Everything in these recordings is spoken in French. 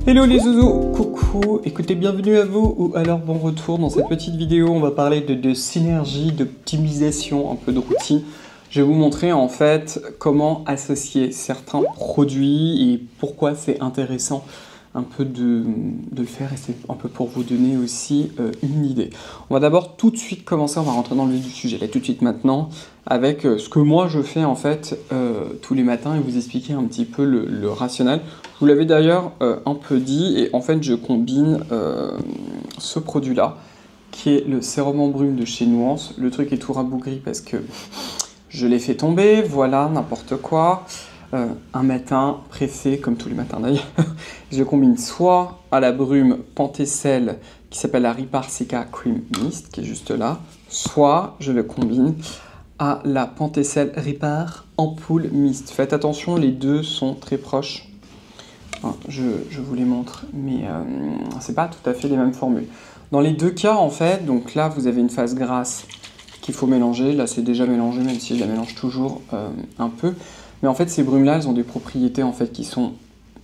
Hello les zouzous, coucou, écoutez, bienvenue à vous ou alors bon retour. Dans cette petite vidéo, on va parler de synergie, d'optimisation, un peu de routine. Je vais vous montrer en fait comment associer certains produits et pourquoi c'est intéressant un peu de le faire, et c'est un peu pour vous donner aussi une idée. On va d'abord tout de suite commencer, on va rentrer dans le vif du sujet, là tout de suite maintenant, avec ce que moi je fais en fait tous les matins et vous expliquer un petit peu le rationnel. Je vous l'avais d'ailleurs un peu dit, et en fait je combine ce produit-là, qui est le sérum en brume de chez Nuance. Le truc est tout rabougri parce que je l'ai fait tomber, voilà, n'importe quoi. Un matin pressé, comme tous les matins d'ailleurs, je combine soit à la brume Pentecel qui s'appelle la Ripar Cica Cream Mist, qui est juste là, soit je le combine à la Pentecel Ripar Ampoule Mist. Faites attention, les deux sont très proches. Je vous les montre, mais c'est pas tout à fait les mêmes formules. Dans les deux cas, en fait, donc là vous avez une phase grasse qu'il faut mélanger. Là c'est déjà mélangé, même si je la mélange toujours un peu. Mais en fait, ces brumes-là, elles ont des propriétés en fait qui sont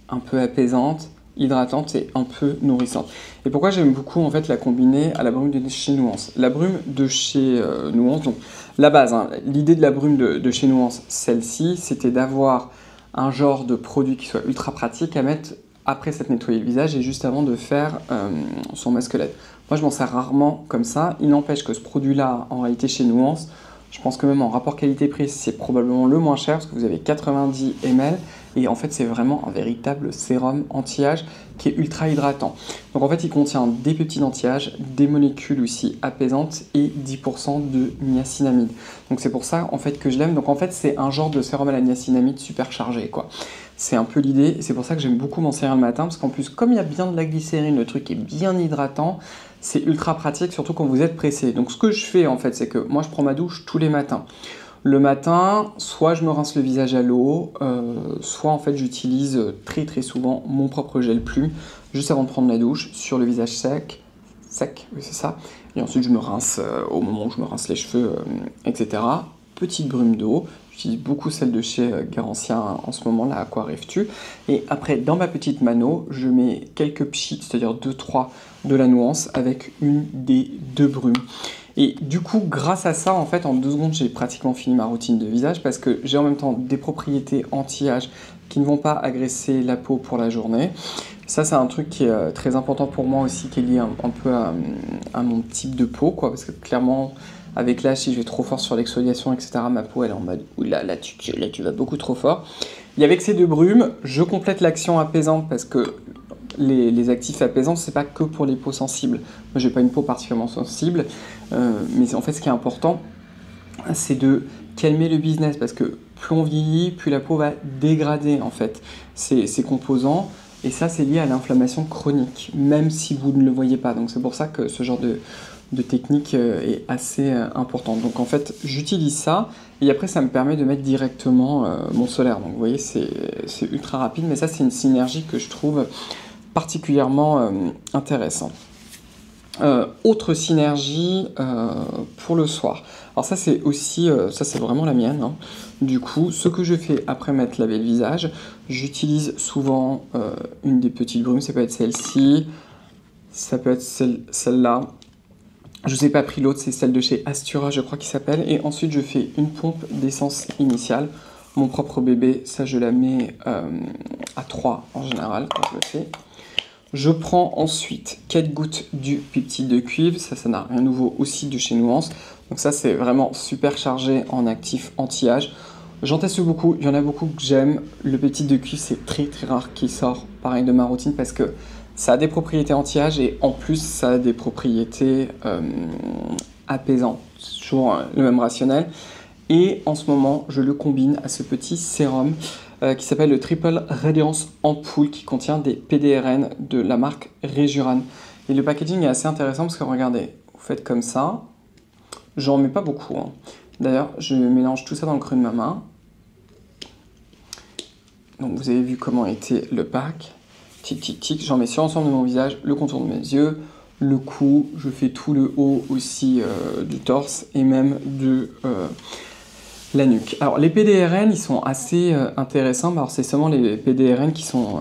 un peu apaisantes, hydratantes et un peu nourrissantes. Et pourquoi j'aime beaucoup en fait la combiner à la brume de chez Nuance. La brume de chez Nuance, donc la base, hein, l'idée de la brume de chez Nuance, celle-ci, c'était d'avoir un genre de produit qui soit ultra pratique à mettre après s'être nettoyé le visage et juste avant de faire son masque LED. Moi, je m'en sers rarement comme ça. Il n'empêche que ce produit-là, en réalité, chez Nuance, je pense que même en rapport qualité-prix, c'est probablement le moins cher parce que vous avez 90 ml et en fait, c'est vraiment un véritable sérum anti-âge qui est ultra hydratant. Donc en fait, il contient des peptides anti-âge, des molécules aussi apaisantes et 10% de niacinamide. Donc c'est pour ça en fait que je l'aime. Donc en fait, c'est un genre de sérum à la niacinamide super chargé quoi. C'est un peu l'idée, et c'est pour ça que j'aime beaucoup m'en servir le matin, parce qu'en plus, comme il y a bien de la glycérine, le truc est bien hydratant, c'est ultra pratique, surtout quand vous êtes pressé. Donc ce que je fais en fait, c'est que moi je prends ma douche tous les matins. Le matin, soit je me rince le visage à l'eau, soit en fait j'utilise très très souvent mon propre gel plume, juste avant de prendre la douche, sur le visage sec, oui c'est ça, et ensuite je me rince au moment où je me rince les cheveux, etc. Petite brume d'eau, j'utilise beaucoup celle de chez Garancia en ce moment, la Aqua Rêves-tu. Et après, dans ma petite mano, je mets quelques pchits, c'est-à-dire 2-3 de la Nuance avec une des deux brumes. Et du coup, grâce à ça, en fait, en 2 secondes, j'ai pratiquement fini ma routine de visage parce que j'ai en même temps des propriétés anti-âge qui ne vont pas agresser la peau pour la journée. Ça, c'est un truc qui est très important pour moi aussi, qui est lié un peu à mon type de peau, quoi, parce que clairement, avec l'âge, si je vais trop fort sur l'exfoliation, etc., ma peau, elle est en mode « Oula, là, tu vas beaucoup trop fort ». Et avec ces deux brumes, je complète l'action apaisante parce que les actifs apaisants, c'est pas que pour les peaux sensibles. Moi, j'ai pas une peau particulièrement sensible, mais en fait, ce qui est important, c'est de calmer le business parce que plus on vieillit, plus la peau va dégrader en fait ses composants. Et ça, c'est lié à l'inflammation chronique, même si vous ne le voyez pas. Donc c'est pour ça que ce genre de technique est assez importante. Donc en fait, j'utilise ça, et après ça me permet de mettre directement mon solaire. Donc vous voyez, c'est ultra rapide, mais ça c'est une synergie que je trouve particulièrement intéressante. Autre synergie pour le soir. Alors ça c'est aussi, ça c'est vraiment la mienne, hein. Du coup, ce que je fais après m'être lavé le visage, j'utilise souvent une des petites brumes, ça peut être celle-ci, ça peut être celle-là. Je vous ai pas pris l'autre, c'est celle de chez Astura, je crois qu'il s'appelle. Et ensuite je fais une pompe d'essence initiale. Mon propre bébé, ça je la mets à 3 en général quand je le fais. Je prends ensuite 4 gouttes du peptide de cuivre, ça n'a rien de nouveau aussi de chez Nuance. Donc ça c'est vraiment super chargé en actifs anti-âge. J'en teste beaucoup, il y en a beaucoup que j'aime. Le peptide de cuivre c'est très très rare qu'il sort pareil de ma routine parce que ça a des propriétés anti-âge et en plus ça a des propriétés apaisantes. C'est toujours le même rationnel. Et en ce moment je le combine à ce petit sérum qui s'appelle le Triple Radiance Ampoule qui contient des PDRN de la marque Rejuran. Et le packaging est assez intéressant parce que regardez, vous faites comme ça, j'en mets pas beaucoup, hein. D'ailleurs, je mélange tout ça dans le creux de ma main. Donc vous avez vu comment était le pack. Tic tic tic, j'en mets sur l'ensemble de mon visage, le contour de mes yeux, le cou, je fais tout le haut aussi du torse et même de la nuque. Alors les PDRN, ils sont assez intéressants. Alors c'est seulement les PDRN qui sont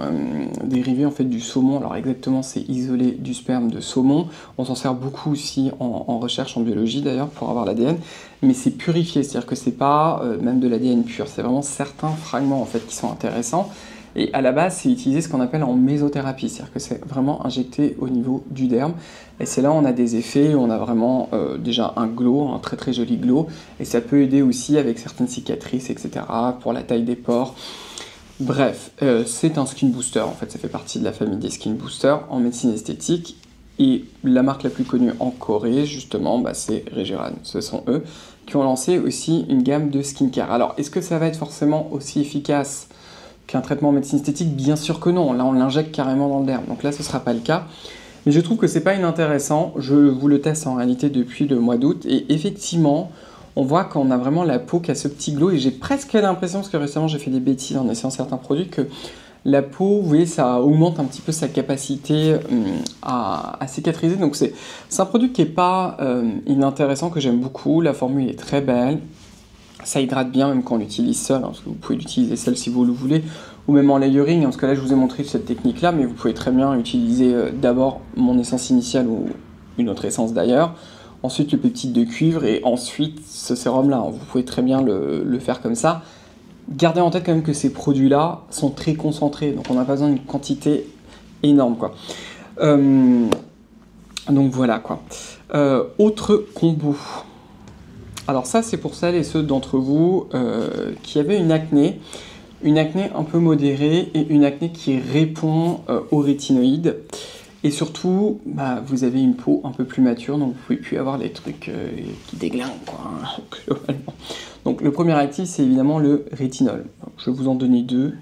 dérivés en fait du saumon. Alors exactement, c'est isolé du sperme de saumon. On s'en sert beaucoup aussi en recherche en biologie d'ailleurs pour avoir l'ADN. Mais c'est purifié, c'est-à-dire que c'est pas même de l'ADN pur. C'est vraiment certains fragments en fait qui sont intéressants. Et à la base, c'est utilisé ce qu'on appelle en mésothérapie, c'est-à-dire que c'est vraiment injecté au niveau du derme. Et c'est là où on a des effets, où on a vraiment déjà un glow, un très très joli glow. Et ça peut aider aussi avec certaines cicatrices, etc., pour la taille des pores. Bref, c'est un skin booster, en fait, ça fait partie de la famille des skin boosters en médecine esthétique. Et la marque la plus connue en Corée, justement, bah, c'est Regeneron. Ce sont eux qui ont lancé aussi une gamme de skincare. Alors, est-ce que ça va être forcément aussi efficace qu'un traitement en médecine esthétique? Bien sûr que non, là on l'injecte carrément dans le derme, donc là ce ne sera pas le cas. Mais je trouve que c'est pas inintéressant, je vous le teste en réalité depuis le mois d'août, et effectivement, on voit qu'on a vraiment la peau qui a ce petit glow, et j'ai presque l'impression, parce que récemment j'ai fait des bêtises en essayant certains produits, que la peau, vous voyez, ça augmente un petit peu sa capacité à cicatriser, donc c'est un produit qui n'est pas inintéressant, que j'aime beaucoup, la formule est très belle. Ça hydrate bien même quand on l'utilise seul, hein, parce que vous pouvez l'utiliser seul si vous le voulez, ou même en layering, hein, parce que là je vous ai montré cette technique-là, mais vous pouvez très bien utiliser d'abord mon essence initiale ou une autre essence d'ailleurs, ensuite le peptide de cuivre et ensuite ce sérum-là. Hein. Vous pouvez très bien le faire comme ça. Gardez en tête quand même que ces produits-là sont très concentrés, donc on n'a pas besoin d'une quantité énorme, quoi. Donc voilà, quoi. Autre combo. Alors ça, c'est pour celles et ceux d'entre vous qui avaient une acné un peu modérée et une acné qui répond aux rétinoïdes. Et surtout, bah, vous avez une peau un peu plus mature, donc vous pouvez plus avoir les trucs qui déglinguent, quoi, hein, globalement. Donc le premier actif, c'est évidemment le rétinol. Donc, je vais vous en donner deux.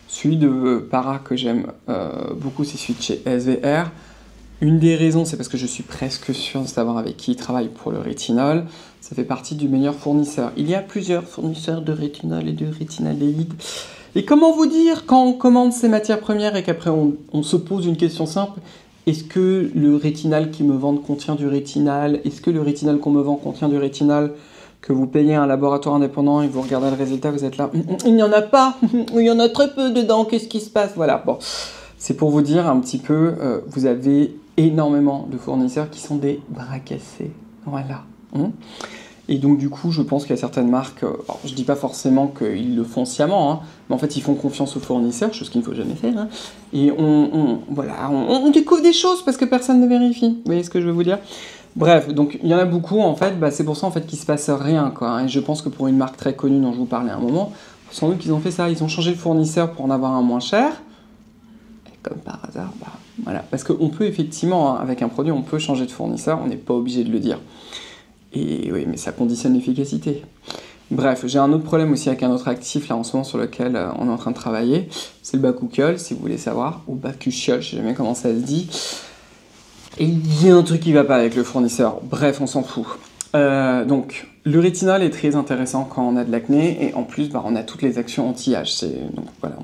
Celui de Para que j'aime beaucoup, c'est celui de chez SVR. Une des raisons, c'est parce que je suis presque sûr de savoir avec qui ils travaillent pour le rétinol. Ça fait partie du meilleur fournisseur. Il y a plusieurs fournisseurs de rétinol et de rétinaldéhyde. Et comment vous dire quand on commande ces matières premières et qu'après on se pose une question simple, est-ce que le rétinal qui me vendent contient du rétinal? Est-ce que le rétinal qu'on me vend contient du rétinal? Que vous payez un laboratoire indépendant et vous regardez le résultat, vous êtes là, il n'y en a pas, il y en a très peu dedans, qu'est-ce qui se passe? Voilà, bon. C'est pour vous dire un petit peu, vous avez énormément de fournisseurs qui sont des bras cassés. Voilà. Et donc du coup, je pense qu'il y a certaines marques, alors, je dis pas forcément qu'ils le font sciemment, hein, mais en fait ils font confiance aux fournisseurs, chose qu'il ne faut jamais faire, hein, et on découvre des choses parce que personne ne vérifie. Vous voyez ce que je veux vous dire? Bref, donc il y en a beaucoup en fait, bah, c'est pour ça en fait qu'il se passe rien, quoi, hein, et je pense que pour une marque très connue dont je vous parlais à un moment, sans doute qu'ils ont fait ça, ils ont changé de fournisseur pour en avoir un moins cher. Comme par hasard, bah, voilà. Parce qu'on peut effectivement, hein, avec un produit, on peut changer de fournisseur, on n'est pas obligé de le dire. Et oui, mais ça conditionne l'efficacité. Bref, j'ai un autre problème aussi avec un autre actif là en ce moment sur lequel on est en train de travailler. C'est le bakuchiol, si vous voulez savoir, ou bakuchiol, je sais jamais comment ça se dit. Et il y a un truc qui va pas avec le fournisseur. Bref, on s'en fout. Donc, le rétinol est très intéressant quand on a de l'acné, et en plus, bah, on a toutes les actions anti-âge. Donc voilà,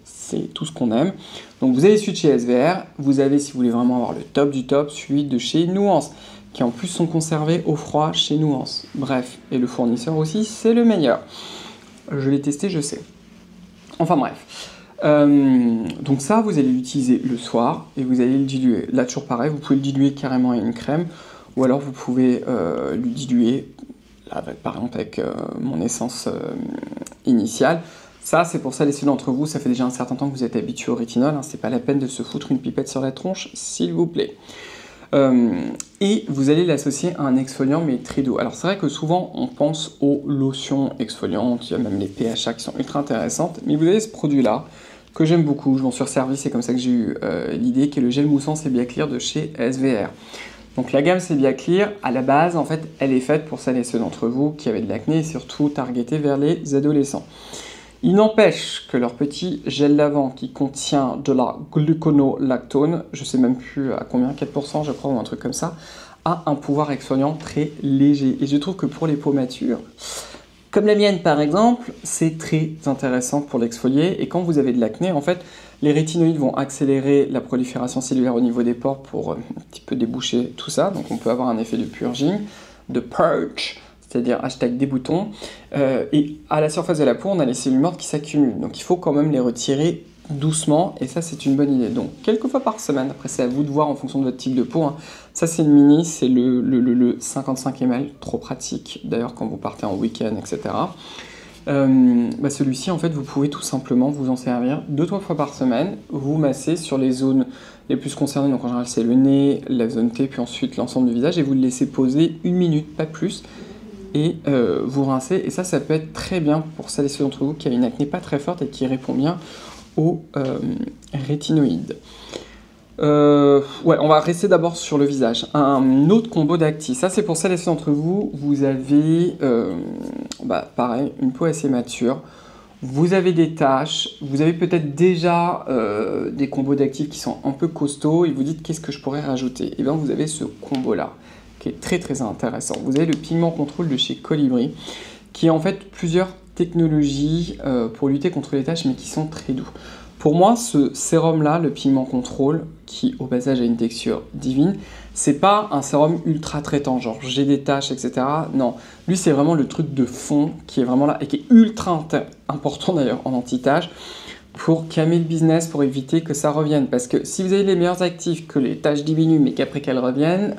c'est tout ce qu'on aime. Donc vous avez celui de chez SVR, vous avez, si vous voulez vraiment avoir le top du top, celui de chez Nuance, qui en plus sont conservés au froid chez Nuance. Bref, et le fournisseur aussi, c'est le meilleur. Je l'ai testé, je sais. Enfin bref. Donc ça, vous allez l'utiliser le soir, et vous allez le diluer. Là, toujours pareil, vous pouvez le diluer carrément à une crème, ou alors vous pouvez le diluer, là, par exemple avec mon essence initiale. Ça, c'est pour ça, les ceux d'entre vous, ça fait déjà un certain temps que vous êtes habitués au rétinol, hein, c'est pas la peine de se foutre une pipette sur la tronche, s'il vous plaît. Et vous allez l'associer à un exfoliant, mais très doux. Alors c'est vrai que souvent, on pense aux lotions exfoliantes, il y a même les PHA qui sont ultra intéressantes, mais vous avez ce produit-là, que j'aime beaucoup, je m'en suis resservi, c'est comme ça que j'ai eu l'idée, qui est le gel moussant Sebia Clear de chez SVR. Donc la gamme Sebia Clear, à la base, en fait, elle est faite pour celles et ceux d'entre vous qui avaient de l'acné, et surtout targetée vers les adolescents. Il n'empêche que leur petit gel lavant qui contient de la gluconolactone, je sais même plus à combien, 4% je crois, ou un truc comme ça, a un pouvoir exfoliant très léger. Et je trouve que pour les peaux matures, Comme la mienne par exemple, c'est très intéressant pour l'exfolier et quand vous avez de l'acné, en fait, les rétinoïdes vont accélérer la prolifération cellulaire au niveau des pores pour un petit peu déboucher tout ça, donc on peut avoir un effet de purging, de purge, c'est-à-dire hashtag des boutons, et à la surface de la peau, on a les cellules mortes qui s'accumulent, donc il faut quand même les retirer doucement, et ça c'est une bonne idée. Donc quelques fois par semaine, après c'est à vous de voir en fonction de votre type de peau, hein. Ça c'est le mini, c'est le 55 ml, trop pratique, d'ailleurs quand vous partez en week-end, etc. Celui-ci en fait vous pouvez tout simplement vous en servir 2-3 fois par semaine, vous massez sur les zones les plus concernées, donc en général c'est le nez, la zone T, puis ensuite l'ensemble du visage, et vous le laissez poser 1 minute, pas plus, et vous rincez, et ça peut être très bien pour celles et ceux d'entre vous qui a une acné pas très forte et qui répond bien aux rétinoïdes. On va rester d'abord sur le visage. Un autre combo d'actifs, ça c'est pour celles et ceux d'entre vous, vous avez pareil, une peau assez mature, vous avez des taches, vous avez peut-être déjà des combos d'actifs qui sont un peu costauds et vous dites qu'est-ce que je pourrais rajouter. Et bien vous avez ce combo là qui est très très intéressant. Vous avez le pigment contrôle de chez Colibri qui est en fait plusieurs technologies pour lutter contre les taches mais qui sont très doux. Pour moi, ce sérum-là, le pigment contrôle, qui au passage a une texture divine, c'est pas un sérum ultra traitant, genre j'ai des taches, etc. Non, lui c'est vraiment le truc de fond qui est vraiment là et qui est ultra important d'ailleurs en anti-taches pour calmer le business, pour éviter que ça revienne. Parce que si vous avez les meilleurs actifs, que les taches diminuent mais qu'après qu'elles reviennent,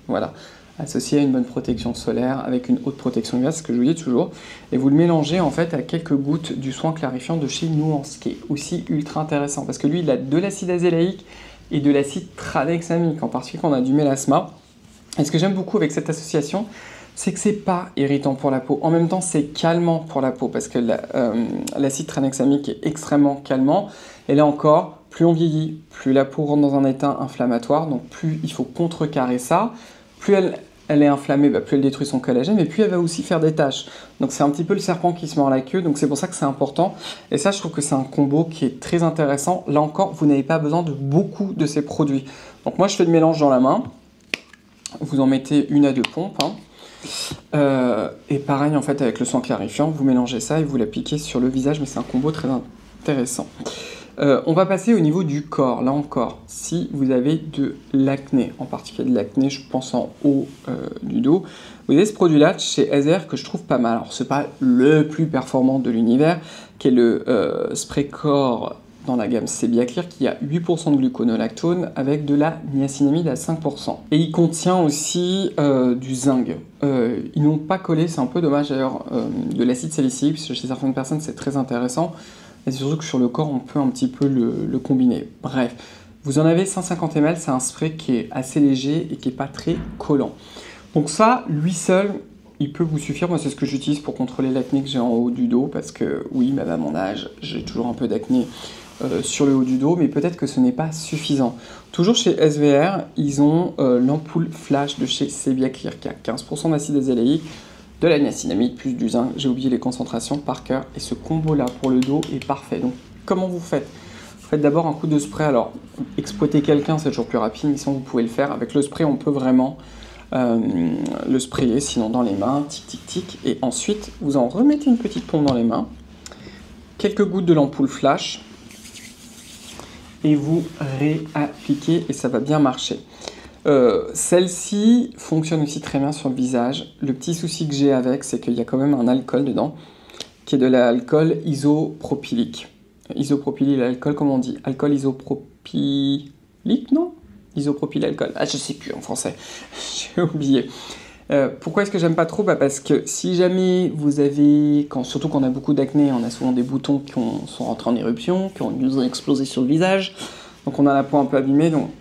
voilà. Associé à une bonne protection solaire avec une haute protection UV, c'est ce que je vous dis toujours, et vous le mélangez en fait à quelques gouttes du soin clarifiant de chez Nuance, qui est aussi ultra intéressant parce que lui il a de l'acide azélaïque et de l'acide tranexamique, en particulier quand on a du mélasma. Et ce que j'aime beaucoup avec cette association, c'est que c'est pas irritant pour la peau, en même temps c'est calmant pour la peau parce que l'acide tranexamique est extrêmement calmant, et là encore, plus on vieillit, plus la peau rentre dans un état inflammatoire, donc plus il faut contrecarrer ça. Plus elle est inflammée, plus elle détruit son collagène, mais plus elle va aussi faire des taches. Donc c'est un petit peu le serpent qui se mord la queue, donc c'est pour ça que c'est important. Et ça, je trouve que c'est un combo qui est très intéressant. Là encore, vous n'avez pas besoin de beaucoup de ces produits. Donc moi, je fais le mélange dans la main. Vous en mettez 1 à 2 pompes. Et pareil, en fait, avec le soin clarifiant, vous mélangez ça et vous l'appliquez sur le visage, mais c'est un combo très intéressant. On va passer au niveau du corps. Là encore, si vous avez de l'acné, en particulier de l'acné, je pense en haut du dos, vous avez ce produit-là chez SVR que je trouve pas mal. Alors, c'est pas le plus performant de l'univers, qui est le spray corps dans la gamme Sebiaclear, qui a 8% de gluconolactone avec de la niacinamide à 5%. Et il contient aussi du zinc. Ils n'ont pas collé, c'est un peu dommage d'ailleurs, de l'acide salicylique, parce que chez certaines personnes c'est très intéressant. Et c'est surtout que sur le corps, on peut un petit peu le combiner. Bref, vous en avez 150 ml, c'est un spray qui est assez léger et qui n'est pas très collant. Donc ça, lui seul, il peut vous suffire. Moi, c'est ce que j'utilise pour contrôler l'acné que j'ai en haut du dos, parce que oui, même à mon âge, j'ai toujours un peu d'acné sur le haut du dos, mais peut-être que ce n'est pas suffisant. Toujours chez SVR, ils ont l'ampoule flash de chez Sebiaclear, qui a 15% d'acide azélaïque, de la niacinamide plus du zinc, j'ai oublié les concentrations par cœur, et ce combo là pour le dos est parfait. Donc comment vous faites? Vous faites d'abord un coup de spray, alors exploiter quelqu'un c'est toujours plus rapide, mais sinon vous pouvez le faire, avec le spray on peut vraiment le sprayer, sinon dans les mains, tic tic tic, et ensuite vous en remettez une petite pompe dans les mains, quelques gouttes de l'ampoule flash, et vous réappliquez et ça va bien marcher. Celle-ci fonctionne aussi très bien sur le visage. Le petit souci que j'ai avec, c'est qu'il y a quand même un alcool dedans, qui est de l'alcool isopropylique. Isopropylique, l'alcool, comment on dit? Alcool isopropylique, non? Isopropylalcool. Ah, je sais plus en français. J'ai oublié. Pourquoi est-ce que j'aime pas trop? Parce que si jamais vous avez, surtout quand on a beaucoup d'acné, on a souvent des boutons qui sont rentrés en éruption, qui ont dû exploser sur le visage, donc on a la peau un peu abîmée, donc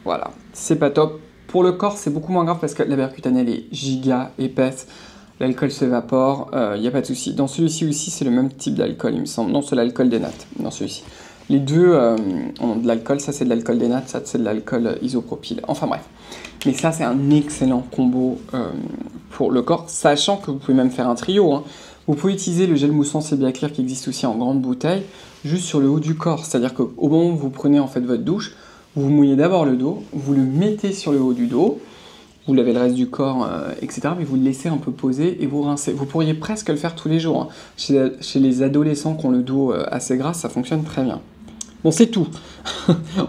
voilà, c'est pas top. Pour le corps, c'est beaucoup moins grave parce que la percutanée elle est giga épaisse, l'alcool s'évapore, il n'y a pas de souci. Dans celui-ci aussi, c'est le même type d'alcool, il me semble. Non, c'est l'alcool des nattes, dans celui-ci. Les deux ont de l'alcool, ça c'est de l'alcool des nattes, ça c'est de l'alcool isopropyl. Enfin bref. Mais ça, c'est un excellent combo pour le corps, sachant que vous pouvez même faire un trio. Hein. Vous pouvez utiliser le gel moussant Sebiaclear qui existe aussi en grande bouteille, juste sur le haut du corps. C'est-à-dire qu'au moment où vous prenez en fait votre douche, vous mouillez d'abord le dos, vous le mettez sur le haut du dos, vous lavez le reste du corps, etc. Mais vous le laissez un peu poser et vous rincez. Vous pourriez presque le faire tous les jours, hein. Chez les adolescents qui ont le dos assez gras, ça fonctionne très bien. Bon, c'est tout.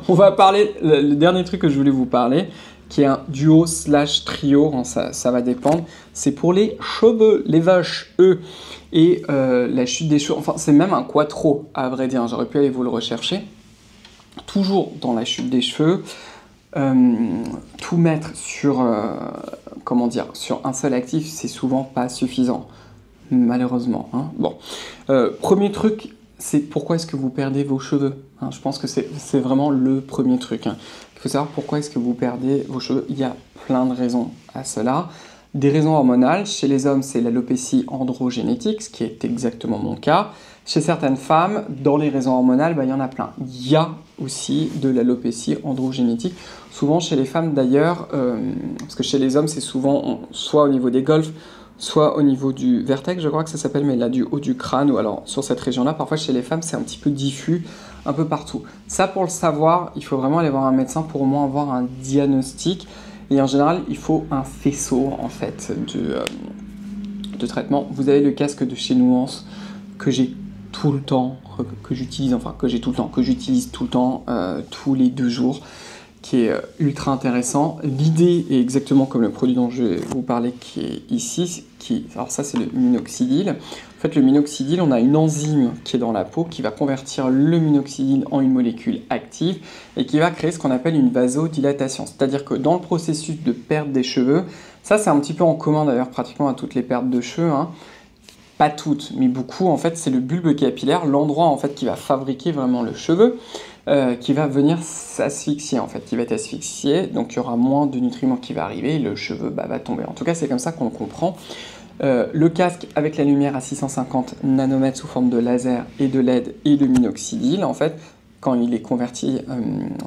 On va parler, le dernier truc que je voulais vous parler, qui est un duo / trio, hein, ça va dépendre. C'est pour les cheveux, les vaches, eux, et la chute des cheveux. Enfin, c'est même un quattro, à vrai dire. J'aurais pu aller vous le rechercher. Toujours dans la chute des cheveux, tout mettre sur, comment dire, sur un seul actif, c'est souvent pas suffisant, malheureusement, hein. Bon, premier truc, c'est pourquoi est-ce que vous perdez vos cheveux, hein. Je pense que c'est vraiment le premier truc, hein. Il faut savoir pourquoi est-ce que vous perdez vos cheveux. Il y a plein de raisons à cela. Des raisons hormonales. Chez les hommes, c'est l'alopécie androgénétique, ce qui est exactement mon cas. Chez certaines femmes, dans les raisons hormonales, il y en a plein. Il y a aussi de l'alopécie androgénétique. Souvent chez les femmes d'ailleurs, parce que chez les hommes, c'est souvent soit au niveau des golfs, soit au niveau du vertex, je crois que ça s'appelle, mais là du haut du crâne, ou alors sur cette région-là. Parfois chez les femmes, c'est un petit peu diffus, un peu partout. Ça, pour le savoir, il faut vraiment aller voir un médecin pour au moins avoir un diagnostic. Et en général, il faut un faisceau en fait de traitement. Vous avez le casque de chez Nuance que j'ai tout le temps, que j'utilise tout le temps, tous les 2 jours, qui est ultra intéressant. L'idée est exactement comme le produit dont je vais vous parler qui est ici. Alors ça, c'est le minoxidil. En fait, le minoxidil, on a une enzyme qui est dans la peau qui va convertir le minoxidil en une molécule active et qui va créer ce qu'on appelle une vasodilatation. C'est-à-dire que dans le processus de perte des cheveux, ça c'est un petit peu en commun d'ailleurs pratiquement à toutes les pertes de cheveux, hein. Pas toutes, mais beaucoup, en fait, c'est le bulbe capillaire, l'endroit en fait qui va fabriquer vraiment le cheveu, qui va venir s'asphyxier en fait, qui va être asphyxié, donc il y aura moins de nutriments qui va arriver, et le cheveu va tomber. En tout cas, c'est comme ça qu'on le comprend. Le casque avec la lumière à 650 nanomètres sous forme de laser et de LED et de minoxidil, en fait, quand il est converti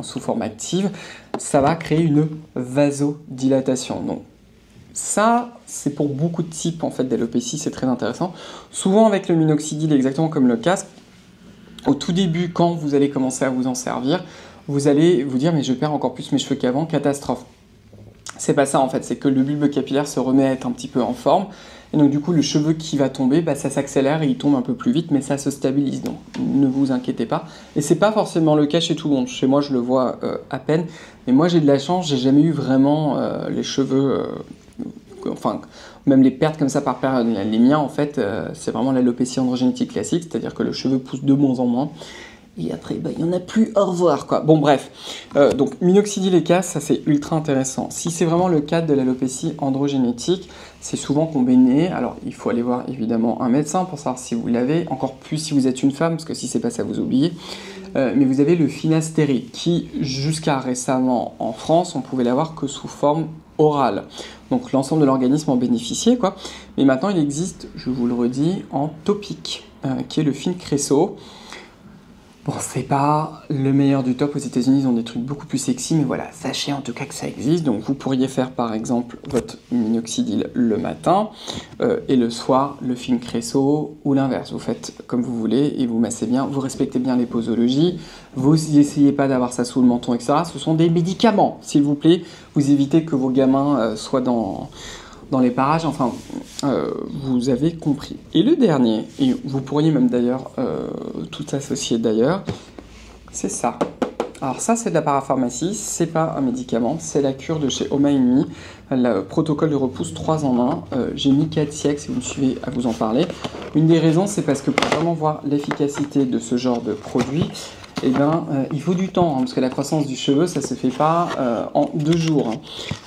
sous forme active, ça va créer une vasodilatation. Donc, ça, c'est pour beaucoup de types en fait, d'alopécie, c'est très intéressant. Souvent avec le minoxidil, exactement comme le casque, au tout début, quand vous allez commencer à vous en servir, vous allez vous dire « mais je perds encore plus mes cheveux qu'avant, catastrophe ». C'est pas ça en fait, c'est que le bulbe capillaire se remet à être un petit peu en forme, et donc du coup le cheveu qui va tomber, ça s'accélère et il tombe un peu plus vite, mais ça se stabilise, donc ne vous inquiétez pas. Et c'est pas forcément le cas chez tout le monde, chez moi je le vois à peine, mais moi j'ai de la chance, j'ai jamais eu vraiment les cheveux... enfin, même les pertes comme ça par période. Les miens, en fait, c'est vraiment l'alopécie androgénétique classique, c'est-à-dire que le cheveu pousse de moins en moins. Et après, il n'y en a plus, au revoir, quoi. Bon, bref. Donc, minoxidil et casque, ça c'est ultra intéressant. Si c'est vraiment le cas de l'alopécie androgénétique, c'est souvent combiné. Alors, il faut aller voir évidemment un médecin pour savoir si vous l'avez, encore plus si vous êtes une femme, parce que si c'est pas ça, vous oubliez. Mais vous avez le finastéride, qui, jusqu'à récemment en France, on pouvait l'avoir que sous forme orale. Donc l'ensemble de l'organisme en bénéficiait, quoi. Mais maintenant, il existe, je vous le redis, en topique, qui est le Fincresso. Bon, c'est pas le meilleur du top. Aux États-Unis, ils ont des trucs beaucoup plus sexy, mais voilà, sachez en tout cas que ça existe. Donc, vous pourriez faire par exemple votre minoxidil le matin et le soir le Fincresso ou l'inverse. Vous faites comme vous voulez et vous massez bien. Vous respectez bien les posologies. Vous n'essayez pas d'avoir ça sous le menton, etc. Ce sont des médicaments, s'il vous plaît. Vous évitez que vos gamins soient dans les parages, enfin, vous avez compris. Et le dernier, et vous pourriez même d'ailleurs tout associer d'ailleurs, c'est ça. Alors ça, c'est de la parapharmacie, c'est pas un médicament, c'est la cure de chez Oma Me, le protocole de repousse 3 en 1. J'ai mis 4 siècles, si vous me suivez, à vous en parler. Une des raisons, c'est parce que pour vraiment voir l'efficacité de ce genre de produit, eh ben, il faut du temps, hein, parce que la croissance du cheveu, ça se fait pas en 2 jours.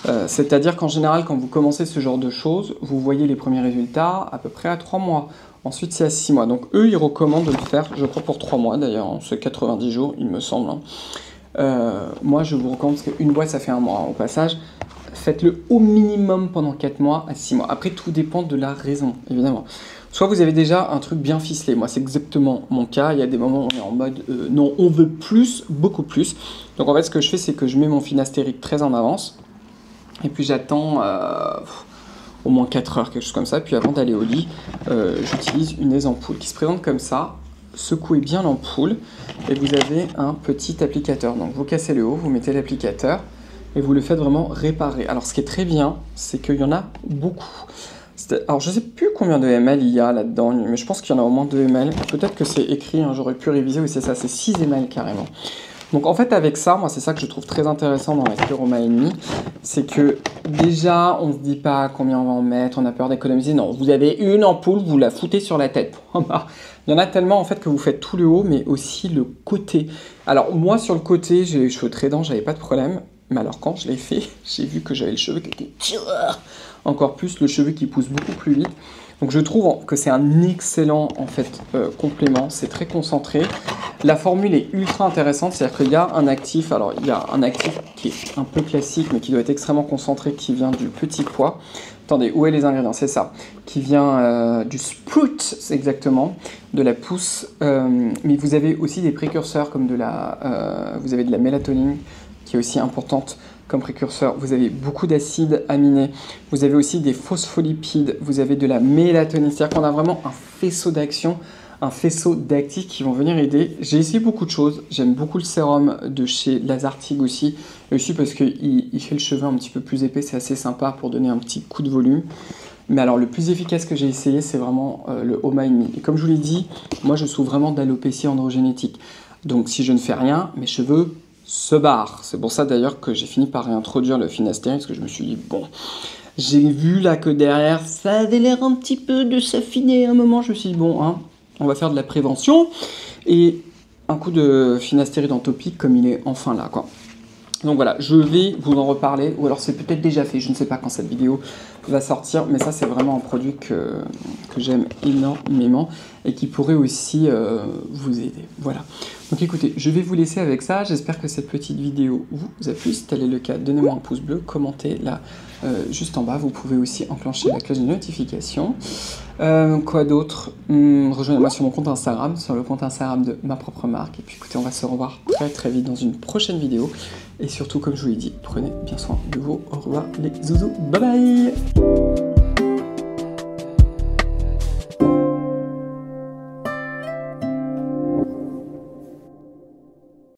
Hein. C'est-à-dire qu'en général, quand vous commencez ce genre de choses, vous voyez les premiers résultats à peu près à 3 mois. Ensuite, c'est à 6 mois. Donc, eux, ils recommandent de le faire, je crois, pour 3 mois, d'ailleurs. Hein, c'est 90 jours, il me semble. Hein. Moi, je vous recommande, parce qu'une boîte, ça fait 1 mois. Hein, au passage, faites-le au minimum pendant 4 mois à 6 mois. Après, tout dépend de la raison, évidemment. Soit vous avez déjà un truc bien ficelé, moi c'est exactement mon cas, il y a des moments où on est en mode non, on veut plus, beaucoup plus. Donc en fait ce que je fais c'est que je mets mon finastérique très en avance, et puis j'attends au moins 4 heures, quelque chose comme ça, puis avant d'aller au lit, j'utilise une ampoule qui se présente comme ça, secouez bien l'ampoule, et vous avez un petit applicateur. Donc vous cassez le haut, vous mettez l'applicateur, et vous le faites vraiment réparer. Alors ce qui est très bien, c'est qu'il y en a beaucoup. Alors je sais plus combien de ml il y a là-dedans, mais je pense qu'il y en a au moins 2 ml. Peut-être que c'est écrit, hein, j'aurais pu réviser, oui c'est ça, c'est 6 ml carrément. Donc en fait avec ça, moi c'est ça que je trouve très intéressant dans l'Aspiroma Ennemi, c'est que déjà on se dit pas combien on va en mettre, on a peur d'économiser, non, vous avez une ampoule, vous la foutez sur la tête. Il y en a tellement en fait que vous faites tout le haut mais aussi le côté. Alors moi sur le côté j'ai les cheveux très denses, j'avais pas de problème, mais alors quand je l'ai fait, j'ai vu que j'avais le cheveu qui était encore plus, le cheveu qui pousse beaucoup plus vite. Donc je trouve que c'est un excellent en fait complément, c'est très concentré. La formule est ultra intéressante, c'est-à-dire qu'il y a un actif, alors il y a un actif qui est un peu classique mais qui doit être extrêmement concentré, qui vient du petit pois. Attendez, où est les ingrédients? C'est ça, qui vient du sprout, exactement, de la pousse. Mais vous avez aussi des précurseurs comme vous avez de la mélatonine qui est aussi importante comme précurseur, vous avez beaucoup d'acides aminés, vous avez aussi des phospholipides, vous avez de la mélatonine, c'est-à-dire qu'on a vraiment un faisceau d'action, un faisceau d'actifs qui vont venir aider. J'ai essayé beaucoup de choses, j'aime beaucoup le sérum de chez Lazartigue aussi parce qu'il fait le cheveu un petit peu plus épais, c'est assez sympa pour donner un petit coup de volume. Mais alors le plus efficace que j'ai essayé, c'est vraiment le Oma Ennemi. Et comme je vous l'ai dit, moi je souffre vraiment d'alopécie androgénétique. Donc si je ne fais rien, mes cheveux se barre. C'est pour ça d'ailleurs que j'ai fini par réintroduire le Finastéride, parce que je me suis dit, bon, j'ai vu là que derrière, ça avait l'air un petit peu de s'affiner à un moment, je me suis dit, bon, hein, on va faire de la prévention, et un coup de Finastéride en topique, comme il est enfin là, quoi. Donc voilà, je vais vous en reparler, ou alors c'est peut-être déjà fait, je ne sais pas quand cette vidéo va sortir, mais ça c'est vraiment un produit que j'aime énormément et qui pourrait aussi vous aider. Voilà. Donc écoutez, je vais vous laisser avec ça, j'espère que cette petite vidéo vous a plu. Si tel est le cas, donnez-moi un pouce bleu, commentez là juste en bas, vous pouvez aussi enclencher la cloche de notification. Quoi d'autre? Rejoignez-moi sur mon compte Instagram, sur le compte Instagram de ma propre marque. Et puis écoutez, on va se revoir très très vite dans une prochaine vidéo. Et surtout, comme je vous l'ai dit, prenez bien soin de vous. Au revoir les zouzous, bye bye.